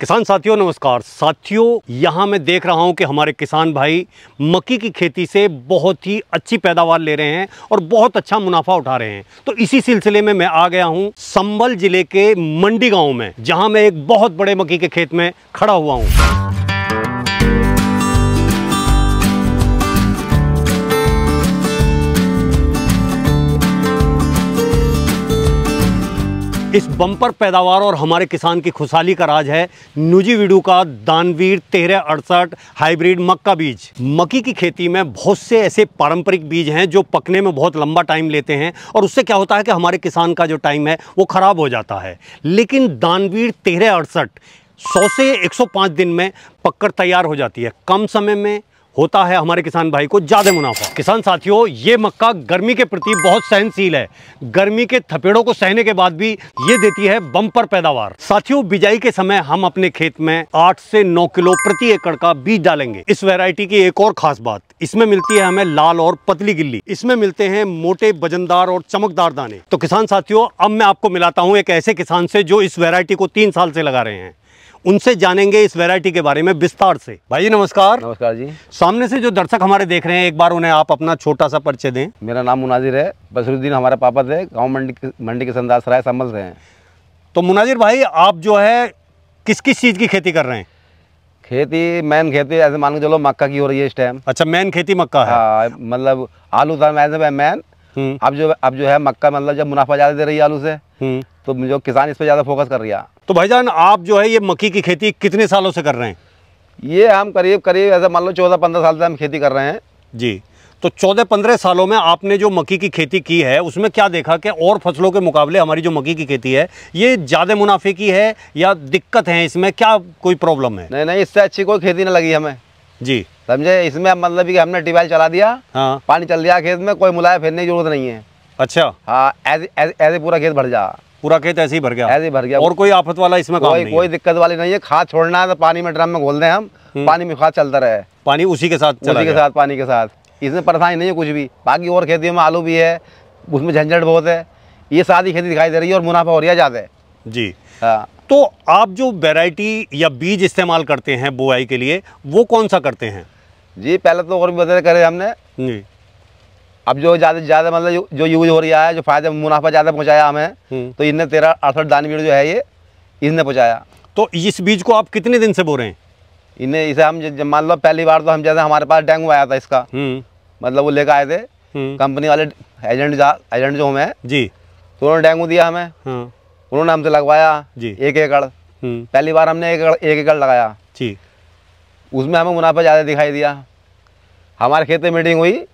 किसान साथियों नमस्कार। साथियों, यहाँ मैं देख रहा हूँ कि हमारे किसान भाई मक्की की खेती से बहुत ही अच्छी पैदावार ले रहे हैं और बहुत अच्छा मुनाफा उठा रहे हैं। तो इसी सिलसिले में मैं आ गया हूँ संभल जिले के मंडी गांव में, जहाँ मैं एक बहुत बड़े मक्की के खेत में खड़ा हुआ हूँ। इस बम्पर पैदावार और हमारे किसान की खुशहाली का राज है नुजीवीडू का दानवीर 1368 हाइब्रिड मक्का बीज। मक्की की खेती में बहुत से ऐसे पारंपरिक बीज हैं जो पकने में बहुत लंबा टाइम लेते हैं और उससे क्या होता है कि हमारे किसान का जो टाइम है वो ख़राब हो जाता है। लेकिन दानवीर 1368 100 से 105 दिन में पककर तैयार हो जाती है। कम समय में होता है हमारे किसान भाई को ज़्यादा मुनाफा। किसान साथियों, ये मक्का गर्मी के प्रति बहुत सहनशील है। गर्मी के थपेड़ों को सहने के बाद भी ये देती है बम्पर पैदावार। साथियों, बिजाई के समय हम अपने खेत में 8 से 9 किलो प्रति एकड़ का बीज डालेंगे। इस वैरायटी की एक और खास बात, इसमें मिलती है हमें लाल और पतली गिल्ली। इसमें मिलते हैं मोटे वजनदार और चमकदार दाने। तो किसान साथियों, अब मैं आपको मिलाता हूँ एक ऐसे किसान से जो इस वैरायटी को 3 साल से लगा रहे हैं। उनसे जानेंगे इस वैरायटी के बारे में विस्तार से। भाई जी नमस्कार। नमस्कार जी। सामने से जो दर्शक हमारे देख रहे हैं, एक बार उन्हें आप अपना छोटा सा परिचय दें। मेरा नाम मुनाजिर है। बसरुद्दीन हमारे पापा थे, गांव मंडी के संदासराय संभल से हैं। तो मुनाजिर भाई, आप जो है किस किस चीज़ की खेती कर रहे हैं? खेती मेन खेती ऐसे मान के चलो मक्का की हो रही है इस टाइम। अच्छा, मेन खेती मक्का है। हाँ, मतलब आलू था मेन। अब जो है मक्का, मतलब जब मुनाफा ज़्यादा दे रही है आलू से, तो जो किसान इस पर ज़्यादा फोकस कर रहा है। तो भाईजान, आप जो है ये मक्की की खेती कितने सालों से कर रहे हैं? ये हम करीब ऐसा मान लो 14-15 साल से हम खेती कर रहे हैं जी। तो 14-15 सालों में आपने जो मक्की की खेती की है उसमें क्या देखा कि और फसलों के मुकाबले हमारी जो मक्की की खेती है ये ज़्यादा मुनाफे की है या दिक्कत है इसमें, क्या कोई प्रॉब्लम है? नहीं, इससे अच्छी कोई खेती नहीं लगी हमें जी, समझे। इसमें मतलब कि हमने ट्यूबवेल चला दिया, हाँ, पानी चल दिया खेत में, कोई मुलाया फेरने की जरूरत नहीं है। अच्छा। हाँ, ऐसे पूरा खेत भर जा, पूरा खेत ऐसे ही भर गया, ऐसे ही भर गया। और कोई आफत वाला इसमें काम नहीं है? कोई दिक्कत वाली नहीं है। खाद छोड़ना है तो पानी में ड्रम में घोल दें हम, पानी में खाद चलता रहे, पानी उसी के साथ पानी के साथ। इसमें परेशानी नहीं है कुछ भी। बाकी और खेतियों में आलू भी है, उसमें झंझट बहुत है। ये सादी खेती दिखाई दे रही है और मुनाफा हो रहा है ज़्यादा जी। हाँ। तो आप जो वैरायटी या बीज इस्तेमाल करते हैं बुआई के लिए, वो कौन सा करते हैं? जी, पहले तो और भी बदल करे हमने जी। अब जो ज़्यादा मतलब जो यूज हो रहा है, जो फायदा मुनाफा ज़्यादा पहुँचाया हमें, तो इनने 1368 दानवीर जो है ये इसने पहुँचाया। तो इस बीज को आप कितने दिन से बो रहे हैं? इसे हम मान लो पहली बार तो हम जैसे हमारे पास डेंगू आया था इसका, मतलब वो लेकर आए थे कंपनी वाले एजेंट जो हमें जी, तो उन्होंने डेंगू दिया हमें, उन्होंने हमसे लगवाया जी 1 एकड़। पहली बार हमने 1 एकड़ लगाया जी। उसमें हमें मुनाफा ज़्यादा दिखाई दिया। हमारे खेत में मीटिंग हुई,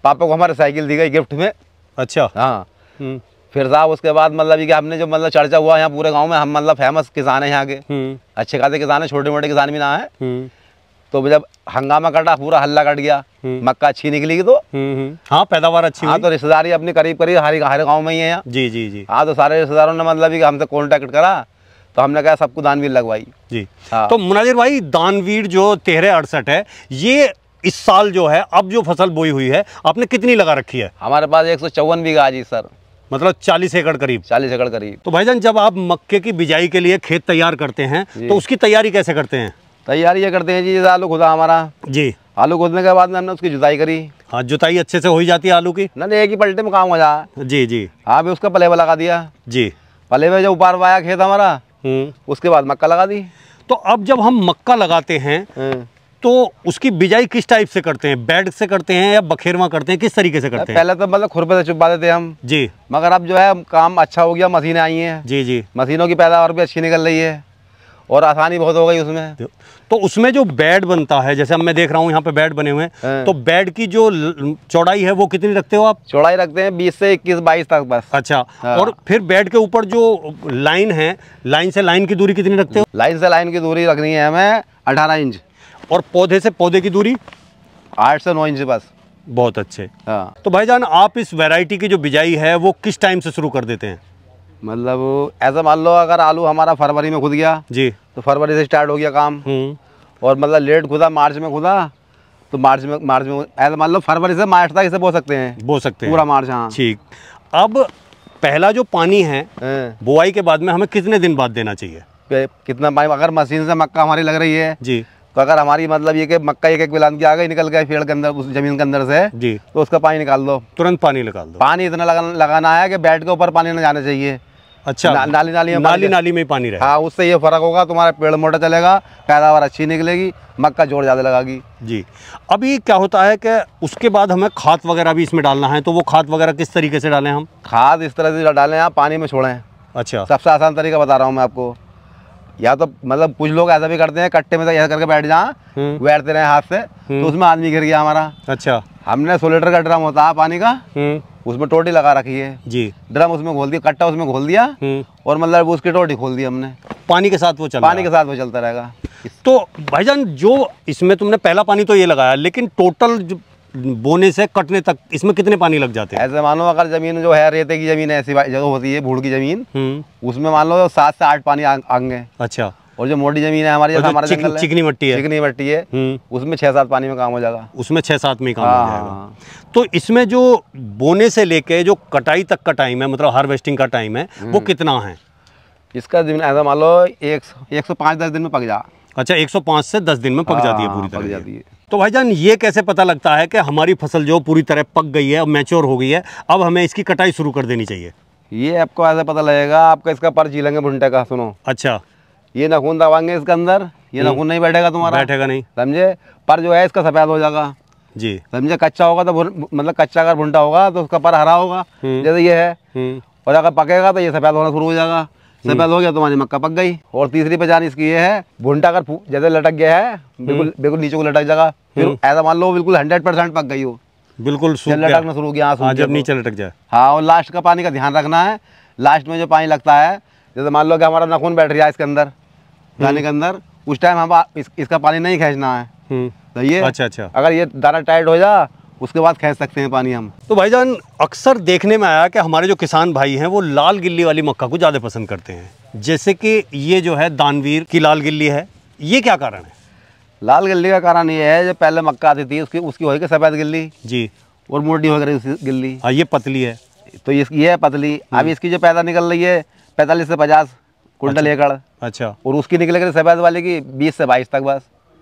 पापा को हमारे साइकिल दी गई गिफ्ट में। अच्छा। हाँ। फिर साहब उसके बाद मतलब कि हमने जो मतलब चर्चा हुआ यहाँ पूरे गांव में, हम मतलब फेमस किसान हैं यहाँ के, अच्छे खासे किसान हैं, छोटे मोटे किसान भी ना है। तो जब हंगामा कटा, पूरा हल्ला कट गया, मक्का अच्छी निकली तो हाँ, पैदावार अच्छी। हाँ, तो रिश्तेदारी अपनी करीब हर गाँव में ही है यहाँ जी जी जी। हाँ, तो सारे रिश्तेदारों ने मतलब कि हमसे कॉन्टैक्ट करा, तो हमने कहा सबको दानवीर लगवाई जी। हाँ। तो मुनाजिर भाई, दानवीर जो 1368 है, ये इस साल जो है अब जो फसल बोई हुई है आपने कितनी लगा रखी है? हमारे पास 154 बीघा जी सर, मतलब 40 एकड़ करीब। 40 एकड़ करीब। तो भाईजान, जब आप मक्के की बिजाई के लिए खेत तैयार करते हैं तो उसकी तैयारी कैसे करते हैं? तैयारी ये करते हैं जी, आलू खुदा हमारा जी। आलू खोदने के बाद में हमने उसकी जुताई करी। हाँ, जुताई अच्छे से हो ही जाती है आलू की? ना, एक ही पलटे में काम हो जाए जी जी। हाँ, भी उसका पलेवा लगा दिया जी। पलेवा जो ऊपर आया खेत हमारा, उसके बाद मक्का लगा दी। तो अब जब हम मक्का लगाते हैं तो उसकी बिजाई किस टाइप से करते हैं? बेड से करते हैं या बखेरवा करते हैं? किस तरीके से करते हैं? पहले तो मतलब खुरपे से चुपा देते हम जी, मगर अब जो है काम अच्छा हो गया, मशीनें आई हैं जी जी। मशीनों की पैदावार भी अच्छी निकल रही है और आसानी बहुत हो गई उसमें। तो उसमें जो बेड बनता है, जैसे मैं देख रहा हूँ यहाँ पे बेड बने हुए हैं, तो बेड की जो चौड़ाई है वो कितनी रखते हो आप? चौड़ाई रखते हैं 20 से 21-22 तक बस। अच्छा। हाँ। और फिर बेड के ऊपर जो लाइन है, लाइन से लाइन की दूरी कितनी रखते हो? लाइन से लाइन की दूरी रखनी है हमें 18 इंच। और पौधे से पौधे की दूरी 8 से 9 इंच बस। बहुत अच्छे। हाँ। तो भाईजान, आप इस वैरायटी की जो बिजाई है वो किस टाइम से शुरू कर देते हैं? मतलब ऐसा मान लो अगर आलू हमारा फरवरी में खुद गया जी, तो फरवरी से स्टार्ट हो गया काम। और मतलब लेट खुदा मार्च में खुदा, तो मार्च में ऐसा मान लो फरवरी से मार्च तक इसे बो सकते हैं पूरा मार्च। हाँ ठीक। अब पहला जो पानी है बुआई के बाद में हमें कितने दिन बाद देना चाहिए? कितना पानी, अगर मशीन से मक्का हमारी लग रही है जी, तो अगर हमारी मतलब ये कि मक्का एक बिलान की आ गई, निकल गया पेड़ के अंदर, उस जमीन के अंदर से जी, तो उसका पानी निकाल दो, तुरंत पानी निकाल दो। पानी इतना लगाना है कि बेड के ऊपर पानी न जाना चाहिए। अच्छा, नाली में पानी रहे। हाँ, उससे ये फर्क होगा, तुम्हारा पेड़ मोटा चलेगा, पैदावार अच्छी निकलेगी, मक्का जोर ज़्यादा लगागी। जी, अभी क्या होता है कि उसके बाद हमें खाद वगैरह भी इसमें डालना है, तो वो खाद वगैरह किस तरीके से डालें हम? खाद इस तरह से डालें, आप पानी में छोड़ें। अच्छा, सबसे आसान तरीका बता रहा हूँ मैं आपको। या तो मतलब कुछ लोग ऐसा भी करते हैं, कट्टे में तो ऐसा करके बैठ जाए, बैठते रहे हाथ से, तो उसमें आदमी गिर गया हमारा। अच्छा, हमने 100 लीटर का ड्रम होता है पानी का, उसमें टोटी लगा रखी है जी, ड्रम उसमें घोल दिया, कट्टा उसमें घोल दिया, और मतलब उसकी टोटी खोल दी हमने, पानी के साथ वो चलता रहेगा। तो भाईजान, जो इसमें तुमने पहला पानी तो ये लगाया, लेकिन टोटल बोने से कटने तक इसमें कितने पानी लग जाते हैं? ऐसे मानो अगर जमीन जो है रेते की जमीन, ऐसी जगह होती है भूड़ की जमीन, उसमें मान लो 7 से 8 पानी आएंगे। अच्छा, और जो मोटी जमीन है हमारी, जैसे हमारा जंगल है, चिकनी मट्टी है, उसमें 6-7 पानी में काम हो जाएगा। उसमें 6-7 में काम हो जाएगा। तो इसमें जो बोने से लेके जो कटाई तक का टाइम है, मतलब हार्वेस्टिंग का टाइम है, वो कितना है इसका? ऐसा मान लो 105-10 दिन में पक जा। अच्छा, 105 से 10 दिन में पक जाती है, पूरी तरह पक जाती है। तो भाईजान, ये कैसे पता लगता है कि हमारी फसल जो पूरी तरह पक गई है, मैच्योर हो गई है, अब हमें इसकी कटाई शुरू कर देनी चाहिए? ये आपको ऐसा पता लगेगा, आपका इसका पर झीलेंगे भुट्टे का। सुनो, अच्छा, ये नाखून दबाएंगे इसके अंदर, ये नाखून नहीं बैठेगा तुम्हारा, बैठेगा नहीं, समझे? पर जो है इसका सफेद हो जाएगा जी, समझे? कच्चा होगा तो मतलब कच्चा अगर भुट्टा होगा तो उसका पर हरा होगा, जैसे ये है, और अगर पकेगा तो ये सफेद होना शुरू हो जाएगा। सफेद हो गया तो हमारी मक्का पक गई। और तीसरी पहचान इसकी ये है, भुट्टा अगर जैसे लटक गया है, बिल्कुल नीचे को लटक जाएगा, फिर ऐसा मान लो बिल्कुल 100% पक गई हो, बिल्कुल लटकना शुरू हो गया, जब नीचे लटक जाए। हाँ, और लास्ट का पानी का ध्यान रखना है। लास्ट में जो पानी लगता है, जैसे मान लो कि हमारा नाखून बैठ रहा है इसके अंदर, दाने के अंदर, उस टाइम हम इसका पानी नहीं खींचना है, सही है? अच्छा, अगर ये दाना टाइट हो जा, उसके बाद खींच सकते हैं पानी हम। तो भाईजान, अक्सर देखने में आया कि हमारे जो किसान भाई हैं वो लाल गिल्ली वाली मक्का को ज़्यादा पसंद करते हैं, जैसे कि ये जो है दानवीर की लाल गिल्ली है, ये क्या कारण है? लाल गिल्ली का कारण ये है, जो पहले मक्का आती थी उसकी होगी सफ़ेद गिल्ली जी, और मोटी हो गई गिल्ली। हाँ, ये पतली है, तो ये है पतली। अब इसकी जो पैदा निकल रही है 45 से 50 कुंटल एकड़। अच्छा, और उसकी निकलेगी सफ़ेद वाले की 20 से 22 तक बस।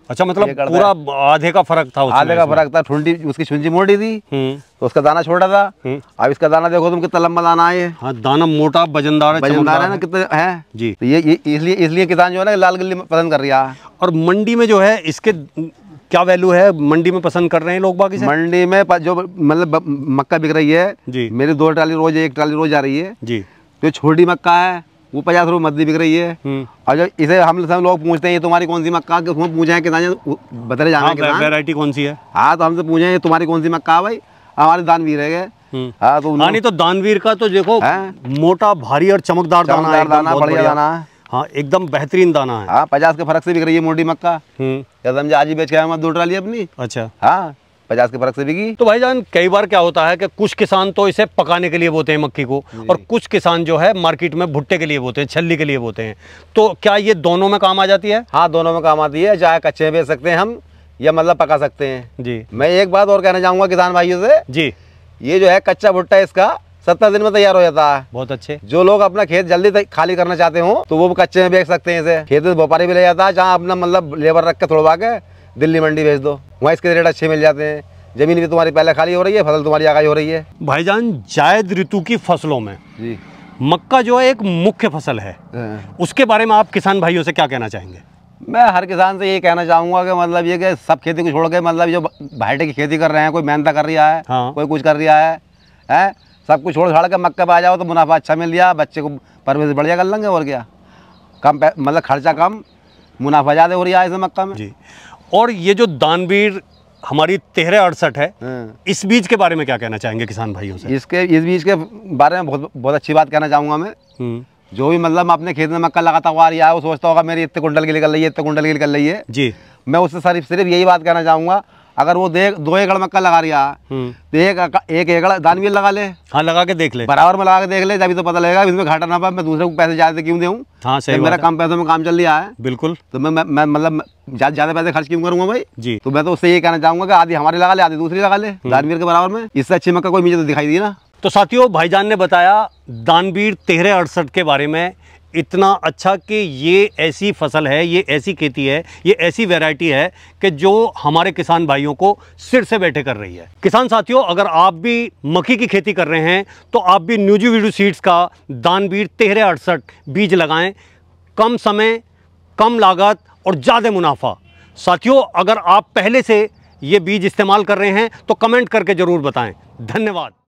अच्छा, मतलब पूरा आधे का फर्क था, आधे का फर्क था। ठुंडी उसकी छुंजी मोटी थी, तो उसका दाना छोटा था। अब इसका दाना देखो तुम, कितना लंबा दाना है। हाँ, दाना मोटा वजनदार है ना, कितना है जी। तो ये इसलिए किसान जो है ना लाल गिल्ली पसंद कर रहा है। और मंडी में जो है इसके क्या वैल्यू है, मंडी में पसंद कर रहे हैं लोग बाकी से? मंडी में जो मतलब मक्का बिक रही है जी, मेरी 2 ट्राली रोज, 1 ट्राली रोज जा रही है जी। तो छोटी मक्का है वो 50 रुपये मद्दी बिक रही है। और जब इसे हम सब लोग पूछते हैं ये तुम्हारी कौन सी मक्का, उसमें पूछे हैं किसान, बतरे जाना है वैरायटी कौन सी है। हाँ, तो हमसे पूछे तुम्हारी कौन सी मक्का है भाई, हमारे दानवीर है। हाँ, तो नहीं, तो दानवीर का तो देखो मोटा भारी और चमकदार दाना, बढ़िया दाना है। हाँ, एकदम बेहतरीन दाना है। हाँ, 50 के फर्क से बिक रही है मोटी मक्का। समझे, आज ही बेच के आया 2 ट्राली अपनी। अच्छा, हाँ, 50 के फर्क से बिकी। तो भाईजान, कई बार क्या होता है कि कुछ किसान तो इसे पकाने के लिए बोते हैं मक्की को, और कुछ किसान जो है मार्केट में भुट्टे के लिए बोते हैं, छल्ली के लिए बोते हैं। तो क्या ये दोनों में काम आ जाती है? हाँ, दोनों में काम आती है। चाहे कच्चे में बेच सकते हैं हम, या मतलब पका सकते हैं जी। मैं एक बात और कहना चाहूँगा किसान भाइयों से जी, ये जो है कच्चा भुट्टा इसका 70 दिन में तैयार हो जाता है। बहुत अच्छे। जो लोग अपना खेत जल्दी खाली करना चाहते हो तो वो कच्चे में बेच सकते हैं इसे। खेत में व्यापारी भी ले जाता है, जहाँ अपना मतलब लेबर रख के थोड़वा के दिल्ली मंडी भेज दो, वहाँ इसके रेट अच्छे मिल जाते हैं। जमीन भी तुम्हारी पहले खाली हो रही है, फसल तुम्हारी आगाही हो रही है। भाईजान, जायद ऋतु की फसलों में जी मक्का जो है एक मुख्य फसल है, उसके बारे में आप किसान भाइयों से क्या कहना चाहेंगे? मैं हर किसान से ये कहना चाहूँगा कि मतलब ये कि सब खेती को छोड़ के, मतलब जो भाटे की खेती कर रहे हैं, कोई मेहनत कर रहा है, हाँ, कोई कुछ कर रहा है, सब कुछ छोड़ छाड़ के मक्का पे आ जाओ तो मुनाफा अच्छा मिल गया, बच्चे को परवरिश बढ़िया कर लेंगे, और क्या, कम मतलब खर्चा कम, मुनाफा ज़्यादा हो रहा है इस मक्का में जी। और ये जो दानवीर हमारी 1368 है, इस बीज के बारे में क्या कहना चाहेंगे किसान भाइयों से? इस बीज के बारे में बहुत अच्छी बात कहना चाहूँगा मैं। जो भी मतलब अपने खेत में मक्का लगाता हुआ रहा है, वो सोचता होगा मेरी इतने कुंटल की निकल रही है, इतने कुंटल की निकल रही है जी। मैं उससे सिर्फ यही बात कहना चाहूँगा, अगर वो 2 एकड़ मक्का लगा रहा है तो 1 एकड़ दानवीर लगा ले। हाँ, लगा के देख ले, बराबर में लगा के देख ले, तभी तो पता लगेगा इसमें घाटा ना पाए। मैं दूसरे को पैसे ज़्यादा क्यों दूँ? हाँ, सही, मेरा कम पैसों में काम चल रहा है। बिल्कुल, तो मैं मतलब ज़्यादा पैसे खर्च क्यों करूँगा भाई जी। तो मैं तो उससे ये कहना चाहूँगा कि आधी हमारी लगा ले, आधी दूसरी लगा ले, दानवीर के बराबर में। इससे अच्छी मक्का कोई मुझे तो दिखाई दी ना। तो साथियों, भाईजान ने बताया दानवीर 1368 के बारे में, इतना अच्छा कि ये ऐसी फसल है, ये ऐसी खेती है, ये ऐसी वैरायटी है कि जो हमारे किसान भाइयों को सिर से बैठे कर रही है। किसान साथियों, अगर आप भी मक्की की खेती कर रहे हैं तो आप भी न्यूजीवीडू सीड्स का दानवीर 1368 बीज लगाएं। कम समय, कम लागत और ज़्यादा मुनाफा। साथियों, अगर आप पहले से ये बीज इस्तेमाल कर रहे हैं तो कमेंट करके ज़रूर बताएं। धन्यवाद।